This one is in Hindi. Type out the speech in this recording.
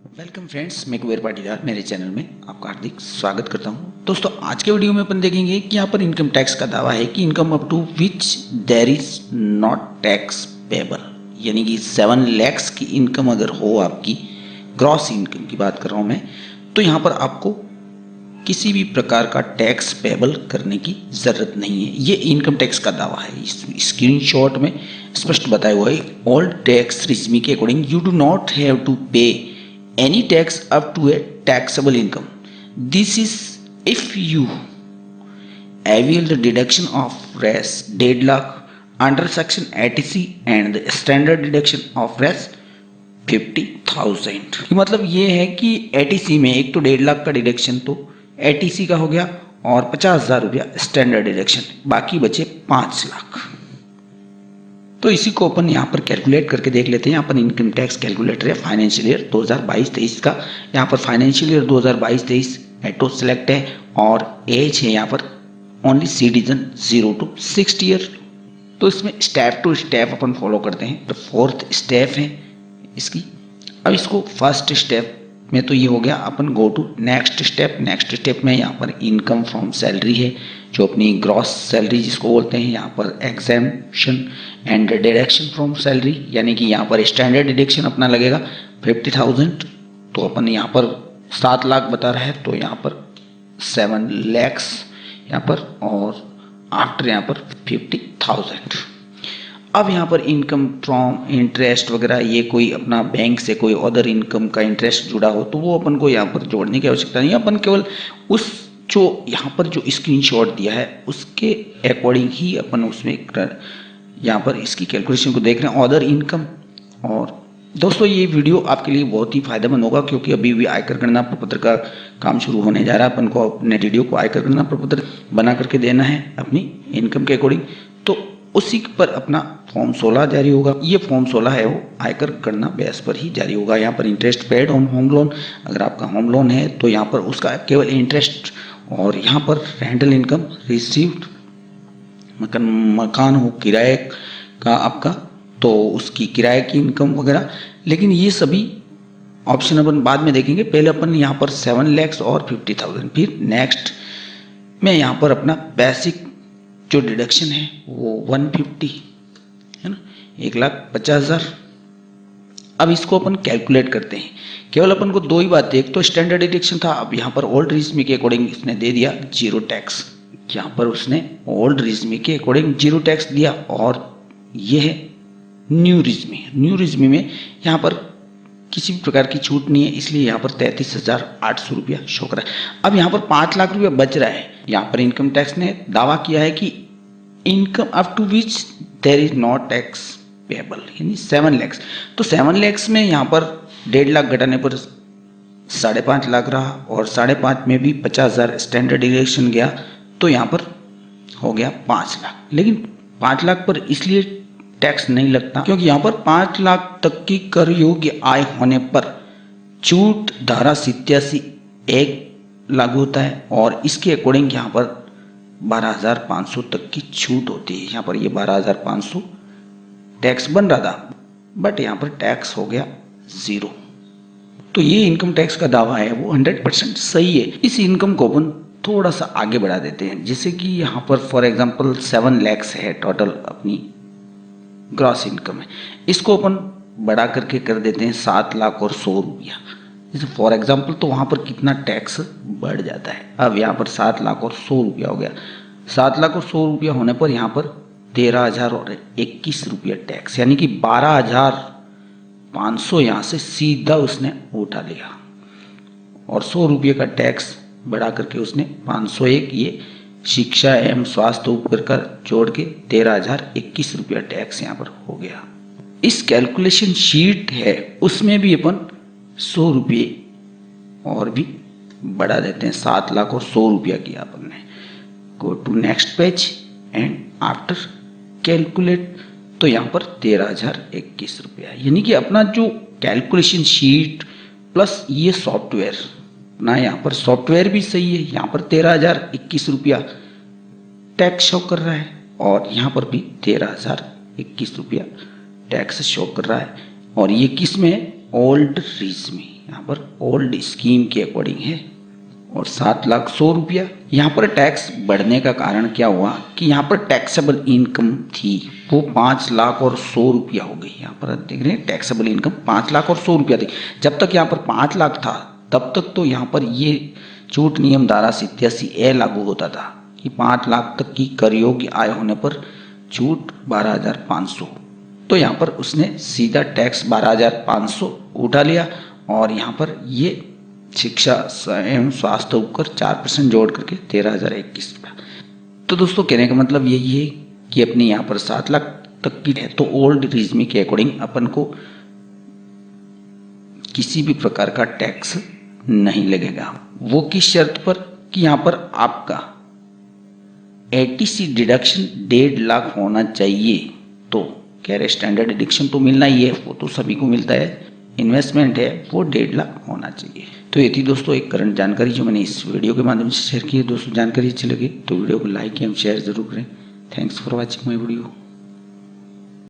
वेलकम फ्रेंड्स, मैं कुबेर पाटीदार मेरे चैनल में आपका हार्दिक स्वागत करता हूं। दोस्तों, आज के वीडियो में अपन देखेंगे कि यहाँ पर इनकम टैक्स का दावा है कि income up to which there is not tax payable, यानी कि 7 लाख की इनकम अगर हो आपकी, ग्रॉस इनकम की बात कर रहा हूँ मैं, तो यहाँ पर आपको किसी भी प्रकार का टैक्स पेबल करने की ज़रूरत नहीं है। ये इनकम टैक्स का दावा है। इस स्क्रीनशॉट में स्पष्ट बताया हुआ है, ऑल टैक्स रिजिम के according you do not have to pay any tax up to a taxable income. This is if you avail the deduction of res dead lakh under section 80C and the standard deduction of res 50,000। मतलब ये है कि 80C में एक तो 1.5 लाख का डिडक्शन तो 80C का हो गया और 50,000 रुपया स्टैंडर्ड डिडक्शन, बाकी बचे 5 लाख। तो इसी को अपन यहाँ पर कैलकुलेट करके देख लेते हैं। यहाँ पर इनकम टैक्स कैलकुलेटर है फाइनेंशियल ईयर 2022-23 का। यहाँ पर फाइनेंशियल ईयर 2022-23 ऑटो सेलेक्ट है और एज है यहाँ पर ओनली सिटीजन 0 to 60 ईयर। तो इसमें स्टेप टू स्टेप अपन फॉलो करते हैं। तो 4th स्टेप है इसकी। अब इसको फर्स्ट स्टेप में तो ये हो गया, अपन go to next step. Next step में यहाँ पर इनकम फ्रॉम सैलरी है, जो अपनी ग्रॉस सैलरी जिसको बोलते हैं। यहाँ पर exemption and deduction from salary, यानी कि यहाँ पर स्टैंडर्ड डिडक्शन अपना लगेगा 50,000। तो अपन यहाँ पर 7 लाख बता रहा है, तो यहाँ पर 7 lakhs यहाँ पर, और आफ्टर यहाँ पर 50,000। अब यहाँ पर इनकम फ्रॉम इंटरेस्ट वगैरह, ये कोई अपना बैंक से कोई अदर इनकम का इंटरेस्ट जुड़ा हो तो वो अपन को यहाँ पर जोड़ने की आवश्यकता नहीं है। अपन केवल उस जो यहाँ पर जो स्क्रीनशॉट दिया है उसके अकॉर्डिंग ही अपन उसमें यहाँ पर इसकी कैलकुलेशन को देख रहे हैं, अदर इनकम। और दोस्तों, ये वीडियो आपके लिए बहुत ही फायदेमंद होगा, क्योंकि अभी भी आयकर गणना प्रपत्र का काम शुरू होने जा रहा है। अपन को अपने डीडीओ को आयकर गणना प्रपत्र बना करके देना है अपनी इनकम के अकॉर्डिंग। तो उसी पर अपना फॉर्म 16 जारी होगा। ये फॉर्म 16 है वो आयकर गणना बेस पर ही जारी होगा। यहाँ पर interest paid on home loan, अगर आपका होम लोन है तो यहाँ पर उसका केवल इंटरेस्ट, और यहाँ पर रेंटल इनकम रिसीव्ड, मकान हो किराए का आपका, तो उसकी किराए की इनकम वगैरह। लेकिन ये सभी ऑप्शन अपन बाद में देखेंगे। पहले अपन यहाँ पर 7 lakhs और 50,000, फिर नेक्स्ट में यहाँ पर अपना बेसिक जो डिडक्शन है वो 150 है ना, 1,50,000। अब इसको अपन कैलकुलेट करते हैं। केवल अपन को दो ही बात, एक तो स्टैंडर्ड डिडक्शन था, अब यहाँ पर ओल्ड रिज्म के अकॉर्डिंग इसने दे दिया 0 टैक्स। यहाँ पर उसने ओल्ड रिज्म के अकॉर्डिंग 0 टैक्स दिया, और ये है न्यू रिज्म। न्यू रिज्म में यहाँ पर किसी भी प्रकार की छूट नहीं है, इसलिए यहाँ पर 33,800 रुपया शो कर रहा है। अब यहाँ पर 5 लाख रुपया बच रहा है। यहाँ पर इनकम टैक्स ने दावा किया है कि income up to which there is not tax payable, यानी 7 lakhs। तो 7 lakhs में यहाँ पर 1.5 लाख घटाने पर 5.5 लाख रहा, और 5.5 में भी 50,000 स्टैंडर्ड डिडक्शन गया, तो यहाँ पर हो गया 5 लाख। लेकिन 5 लाख पर इसलिए टैक्स नहीं लगता क्योंकि यहाँ पर 5 लाख तक की कर योग्य आय होने पर छूट धारा 87(1) लागू होता है, और इसके अकॉर्डिंग यहाँ पर 12,500 तक की छूट होती है। यहाँ पर ये 12,500 टैक्स बन रहा था, बट यहाँ पर टैक्स हो गया 0। तो ये इनकम टैक्स का दावा है वो 100% सही है। इस इनकम को अपन थोड़ा सा आगे बढ़ा देते हैं, जैसे कि यहाँ पर फॉर एग्जांपल 7 lakhs है टोटल अपनी ग्रॉस इनकम है। इसको अपन बढ़ा करके कर देते हैं 7 लाख और 100 रुपया, जैसे फॉर एग्जांपल। तो वहाँ पर कितना टैक्स बढ़ जाता है। अब यहाँ पर 7 लाख और 100 रुपया हो गया। 7 लाख और 100 रुपया होने पर यहाँ पर 13,000 और 21 रुपया टैक्स, यानी कि 12,500 यहाँ से सीधा उसने उठा लिया, और 100 रुपये का टैक्स बढ़ा करके उसने 501 ये शिक्षा एवं स्वास्थ्य उपकर कर जोड़ के 13,021 रुपया टैक्स यहाँ पर हो गया। इस कैलकुलेशन शीट है उसमें भी अपन 100 रुपये और भी बढ़ा देते हैं। 7 लाख और 100 रुपया किया अपन ने। Go to next page and after calculate, तो यहाँ पर 13,021 रुपया, यानी कि अपना जो कैलकुलेशन शीट प्लस ये सॉफ्टवेयर ना, यहाँ पर सॉफ्टवेयर भी सही है। यहाँ पर 13,021 रुपया टैक्स शो कर रहा है, और यहाँ पर भी 13,021 रुपया टैक्स शो कर रहा है। और ये किस में? ओल्ड रीज में। यहाँ पर ओल्ड स्कीम के अकॉर्डिंग है और 7,100,000। यहाँ पर टैक्स बढ़ने का कारण क्या हुआ कि यहाँ पर टैक्सेबल इनकम थी वो 5,00,100 हो गई। यहाँ पर देख रहे हैं टैक्सेबल इनकम 5,00,100 थी। जब तक यहाँ पर 5 लाख था तब तक तो यहाँ पर ये छूट नियम धारा 87A लागू होता था कि 5 लाख तक की कर योग्य आय होने पर छूट 12,500। तो यहाँ पर उसने सीधा टैक्स 12,500 उठा लिया और यहाँ पर ये शिक्षा एवं स्वास्थ्य उपकर 4% जोड़ करके 13,021 रुपया। तो दोस्तों कहने का मतलब यही है कि अपने यहाँ पर 7 लाख तक की है तो ओल्ड रिज्मी के अकॉर्डिंग अपन को किसी भी प्रकार का टैक्स नहीं लगेगा। वो किस शर्त पर कि यहाँ पर आपका ATC डिडक्शन 1.5 लाख होना चाहिए। तो कह रहे स्टैंडर्ड डिडक्शन तो मिलना ही है, वो तो सभी को मिलता है। इन्वेस्टमेंट है वो 1.5 लाख होना चाहिए। तो ये थी दोस्तों एक करंट जानकारी जो मैंने इस वीडियो के माध्यम से शेयर की है। दोस्तों जानकारी अच्छी लगी तो वीडियो को लाइक एवं शेयर जरूर करें। Thanks for watching my video.